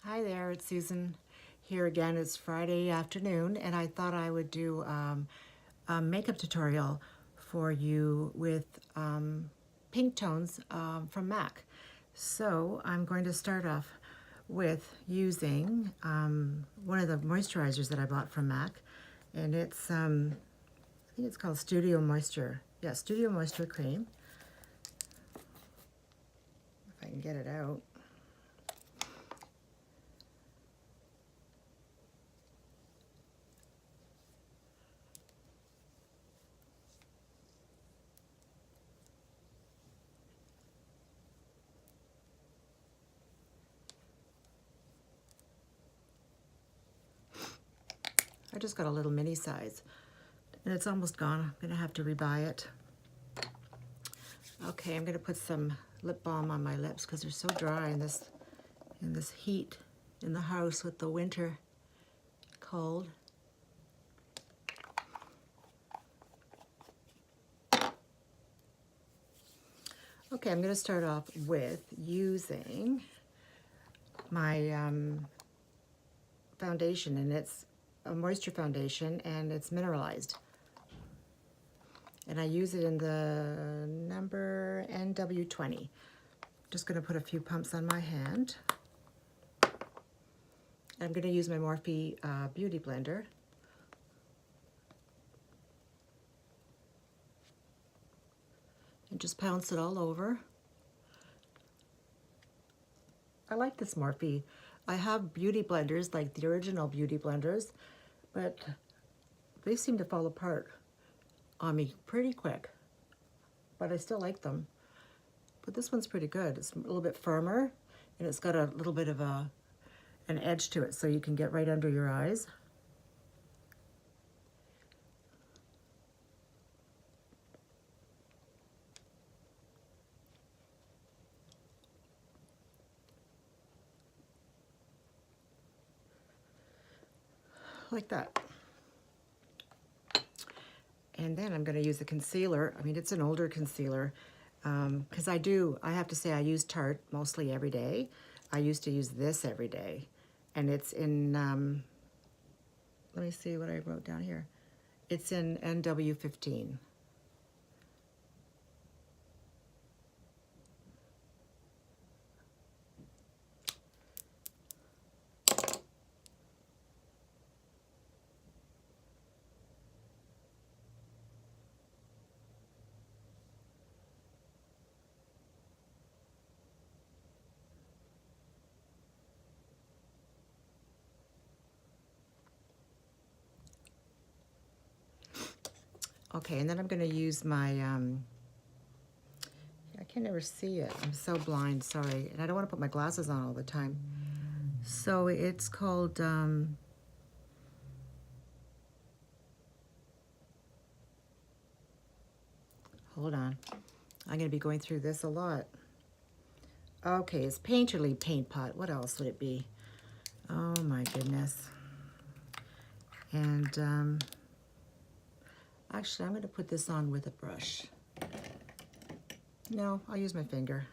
Hi there, it's Susan here again. It's Friday afternoon, and I thought I would do a makeup tutorial for you with pink tones from MAC. So I'm going to start off with using one of the moisturizers that I bought from MAC, and it's I think it's called Studio Moisture. Yeah, Studio Moisture Cream. If I can get it out. I just got a little mini size, and it's almost gone. I'm gonna have to rebuy it. Okay, I'm gonna put some lip balm on my lips because they're so dry in this heat in the house with the winter cold. Okay, I'm gonna start off with using my foundation, and it's a moisture foundation, and it's mineralized. And I use it in the number NW20. Just gonna put a few pumps on my hand. I'm gonna use my Morphe Beauty Blender. And just pounce it all over. I like this Morphe. I have beauty blenders, like the original beauty blenders, but they seem to fall apart on me pretty quick. But I still like them. But this one's pretty good. It's a little bit firmer, and it's got a little bit of an edge to it, so you can get right under your eyes. Like that. And then I'm going to use the concealer. I mean, it's an older concealer, because I have to say I use Tarte mostly every day. I used to use this every day. And it's in, let me see what I wrote down here. It's in NW15. Okay, and then I'm going to use my, I can never see it. I'm so blind, sorry. And I don't want to put my glasses on all the time. So it's called, hold on. I'm going to be going through this a lot. Okay, it's Painterly Paint Pot. What else would it be? Oh my goodness. And actually, I'm going to put this on with a brush. No, I'll use my finger.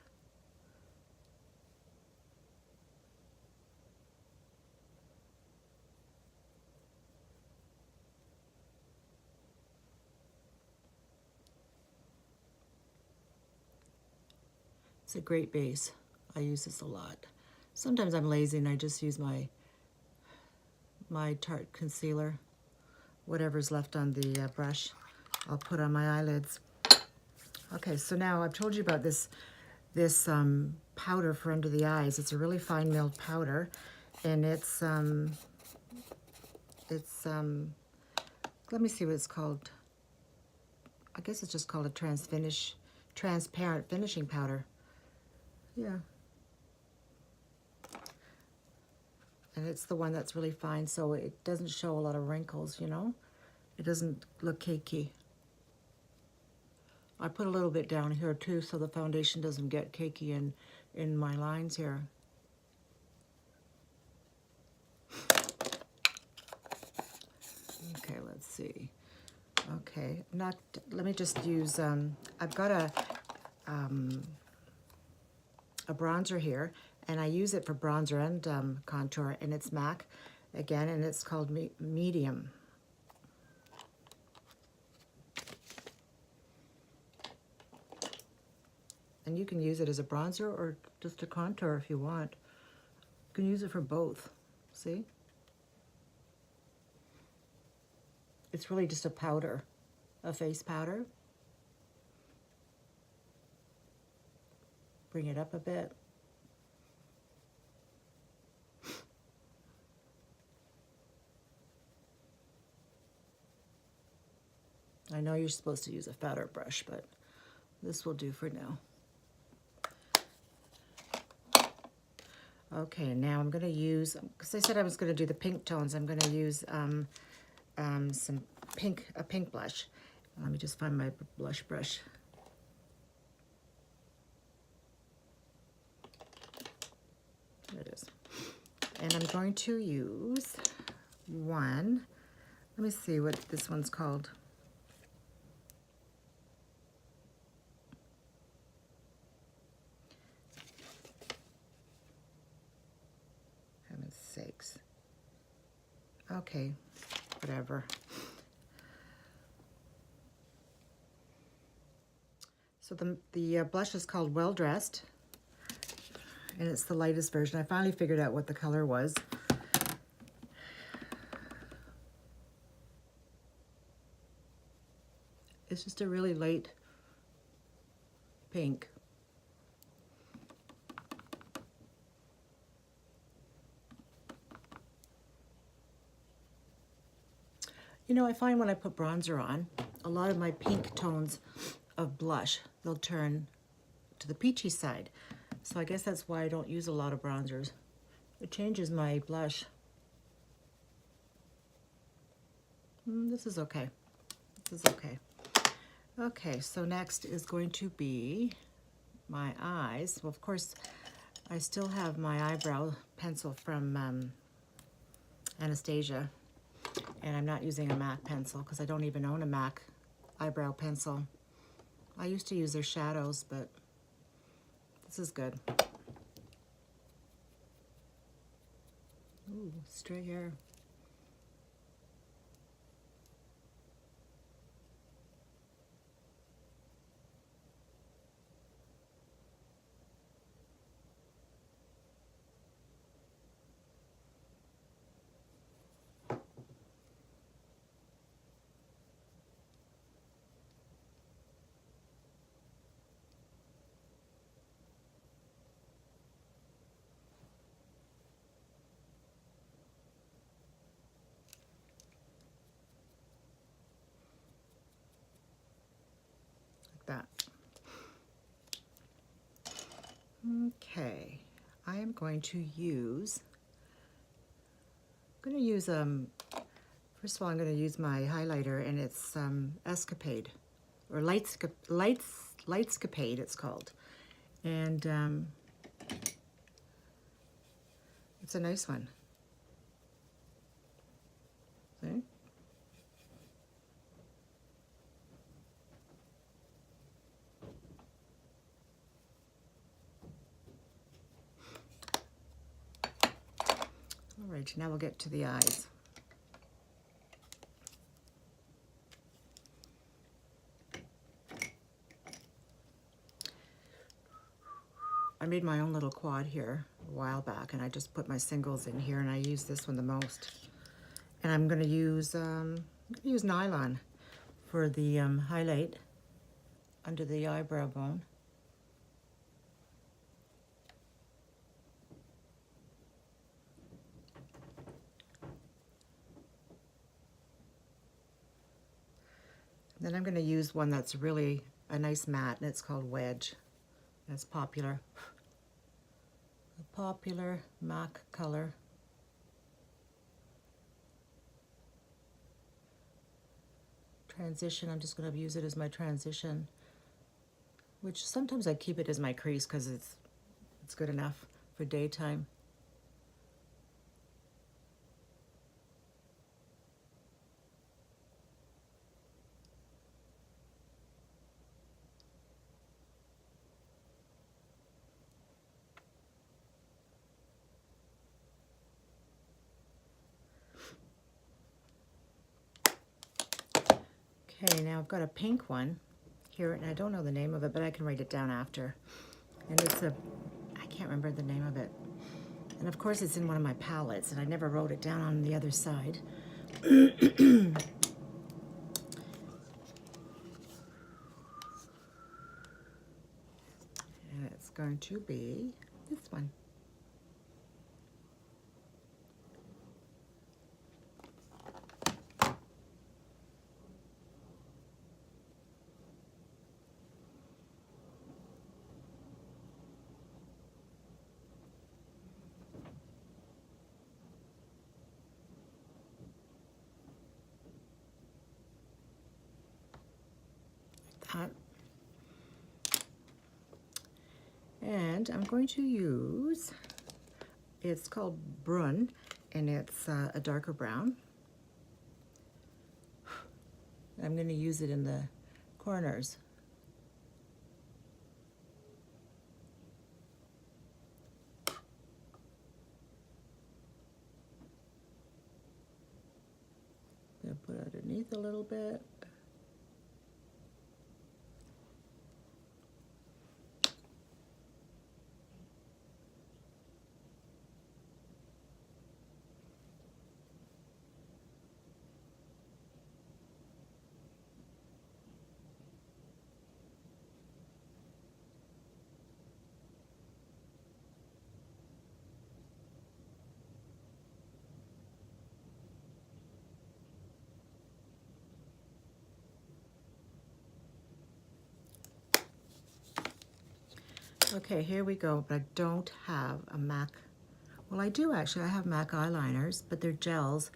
It's a great base. I use this a lot. Sometimes I'm lazy and I just use my Tarte concealer. Whatever's left on the brush, I'll put on my eyelids. Okay, so now I've told you about this powder for under the eyes. It's a really fine milled powder, and it's let me see what it's called. I guess it's just called a transparent finishing powder. Yeah. And it's the one that's really fine, so it doesn't show a lot of wrinkles, you know? It doesn't look cakey. I put a little bit down here too, so the foundation doesn't get cakey in my lines here. Okay, let's see. Okay, let me just use, I've got a bronzer here, and I use it for bronzer and contour, and it's MAC again, and it's called Medium. And you can use it as a bronzer or just a contour if you want. You can use it for both. See? It's really just a powder, a face powder. Bring it up a bit. I know you're supposed to use a fatter brush, but this will do for now. Okay, now I'm going to use, because I said I was going to do the pink tones, I'm going to use a pink blush. Let me just find my blush brush. There it is. And I'm going to use one, let me see what this one's called. Heaven's sakes. Okay, whatever. So the blush is called Well Dressed, and it's the lightest version. I finally figured out what the color was. It's just a really light pink. You know, I find when I put bronzer on, a lot of my pink tones of blush, they'll turn to the peachy side. So I guess that's why I don't use a lot of bronzers. It changes my blush. This is okay. This is okay. Okay, so next is going to be my eyes. Well, of course, I still have my eyebrow pencil from Anastasia. And I'm not using a MAC pencil because I don't even own a MAC eyebrow pencil. I used to use their shadows, but this is good. Ooh, straight hair. That. Okay, I am going to use, first of all, I'm going to use my highlighter, and it's Escapade, or lightscapade it's called. And it's a nice one. See? All right, now we'll get to the eyes. I made my own little quad here a while back, and I just put my singles in here, and I use this one the most. And I'm going to use nylon for the highlight under the eyebrow bone. Then I'm going to use one that's really a nice matte, and it's called Wedge. That's popular. A popular MAC color. Transition, I'm just going to use it as my transition, which sometimes I keep it as my crease because it's good enough for daytime. Okay, now I've got a pink one here, and I don't know the name of it, but I can write it down after. And it's I can't remember the name of it. And of course it's in one of my palettes, and I never wrote it down on the other side. And it's going to be this one. That. And I'm going to use, it's called Brun, and it's a darker brown. I'm going to use it in the corners. I'm going to put underneath a little bit. Okay, here we go, but I don't have a MAC. Well, I do actually. I have MAC eyeliners, but they're gels,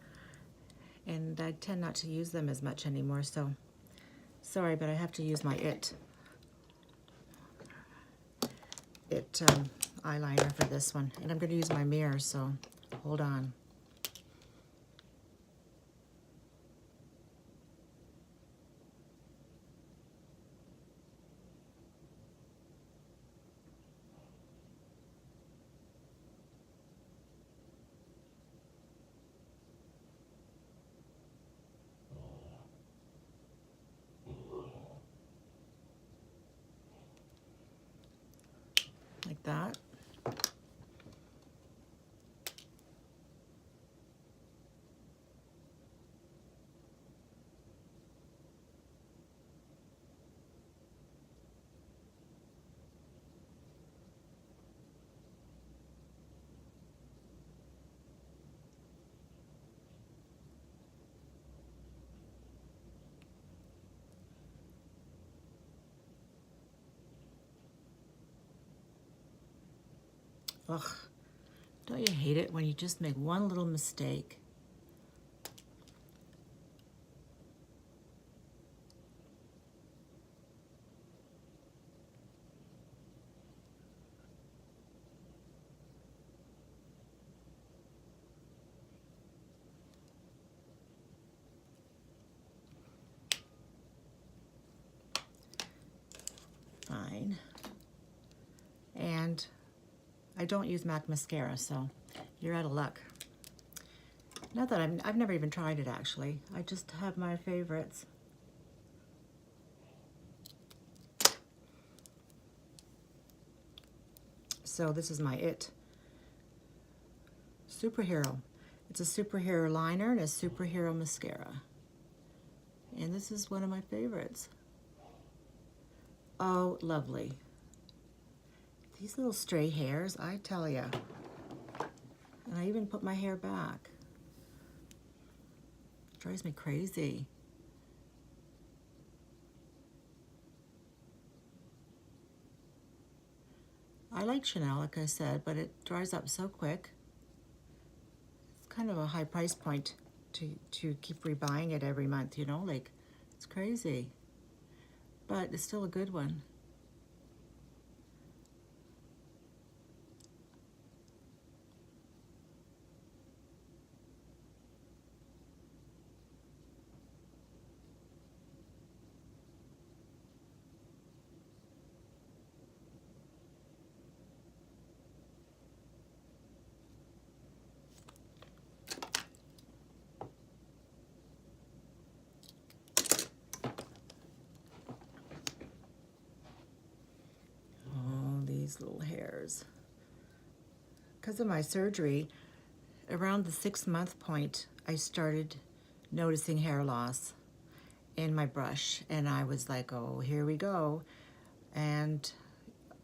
and I tend not to use them as much anymore, so sorry, but I have to use my It eyeliner for this one. And I'm going to use my mirror, so hold on. Like that. Ugh, don't you hate it when you just make one little mistake? Fine. And I don't use MAC mascara, so you're out of luck. Not that I've never even tried it, actually. I just have my favorites. So this is my It Superhero. It's a superhero liner and a superhero mascara. And this is one of my favorites. Oh, lovely. These little stray hairs, I tell ya. And I even put my hair back. It drives me crazy. I like Chanel, like I said, but it dries up so quick. It's kind of a high price point to keep rebuying it every month, you know, like it's crazy. But it's still a good one. these little hairs. Because of my surgery, around the 6-month point, I started noticing hair loss in my brush, and I was like, oh, here we go, and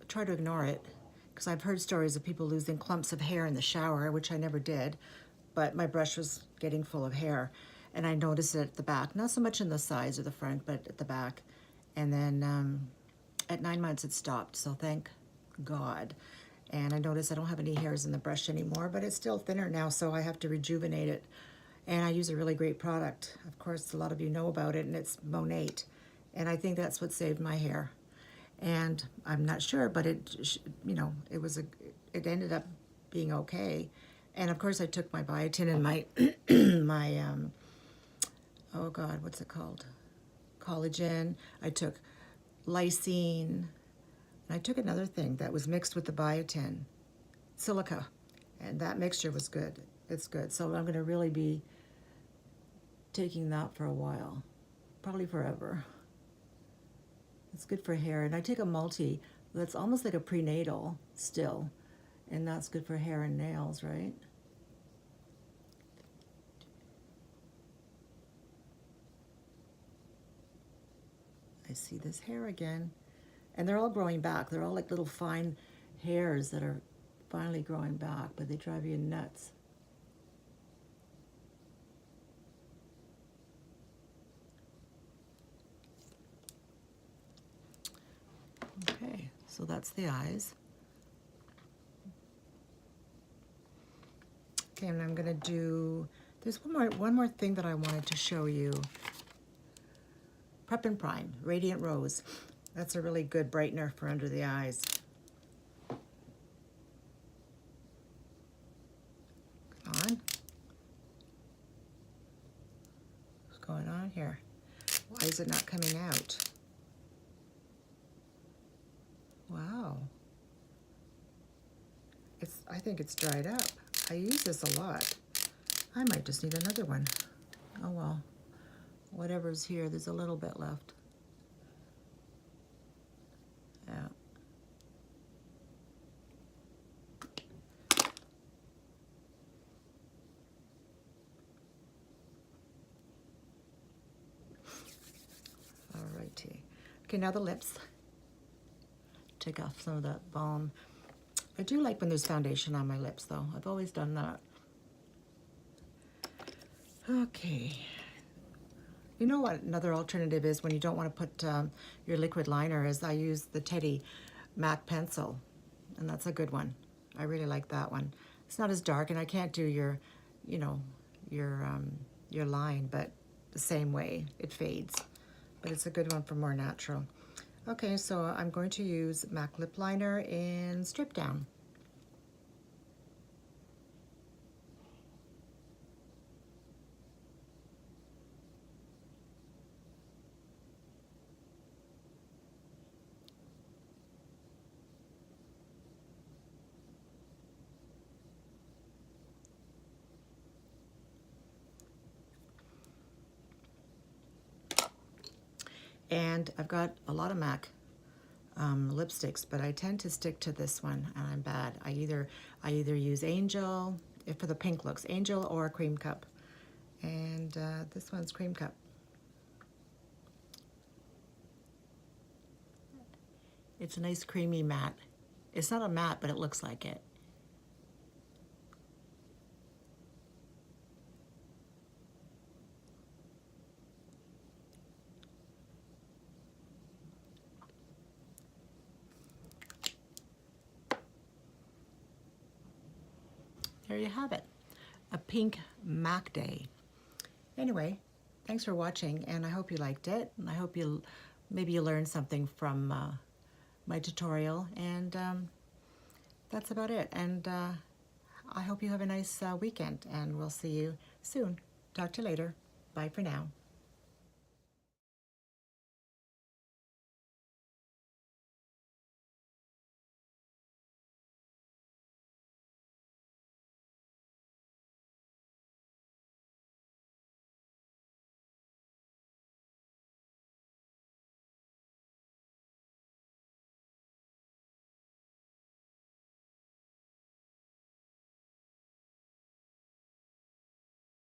try to ignore it, because I've heard stories of people losing clumps of hair in the shower, which I never did, but my brush was getting full of hair, and I noticed it at the back, not so much in the sides or the front, but at the back. And then at 9 months it stopped, so thank God. And I noticed I don't have any hairs in the brush anymore, but it's still thinner now, so I have to rejuvenate it. And I use a really great product. Of course, a lot of you know about it, and it's Monate. And I think that's what saved my hair. And I'm not sure, but it, you know, it ended up being okay. And of course, I took my biotin and my, oh God, what's it called? Collagen. I took lysine. And I took another thing that was mixed with the biotin, silica. And that mixture was good. It's good. So I'm going to really be taking that for a while, probably forever. It's good for hair. And I take a multi that's almost like a prenatal still, and that's good for hair and nails, right? I see this hair again, and they're all growing back. They're all like little fine hairs that are finally growing back, but they drive you nuts. Okay, so that's the eyes. Okay, and I'm gonna do, there's one more thing that I wanted to show you. Prep and Prime, Radiant Rose. That's a really good brightener for under the eyes. Come on. What's going on here? Why is it not coming out? Wow. I think it's dried up. I use this a lot. I might just need another one. Oh well. Whatever's here, there's a little bit left. Yeah. Alrighty. Okay, now the lips. Take off some of that balm. I do like when there's foundation on my lips, though. I've always done that. Okay. You know what another alternative is when you don't want to put your liquid liner is I use the Teddy MAC pencil, and that's a good one. I really like that one. It's not as dark, and I can't do your, you know, your line, but the same way. It fades, but it's a good one for more natural. Okay, so I'm going to use MAC lip liner in Strip Down. And I've got a lot of MAC lipsticks, but I tend to stick to this one, and I'm bad. I either use Angel, if for the pink looks, Angel or Cream Cup. And this one's Cream Cup. It's a nice creamy matte. It's not a matte, but it looks like it. There you have it, a pink MAC day. Anyway, thanks for watching, and I hope you liked it, and I hope maybe you learned something from my tutorial, and that's about it. And I hope you have a nice weekend, and we'll see you soon. Talk to you later. Bye for now.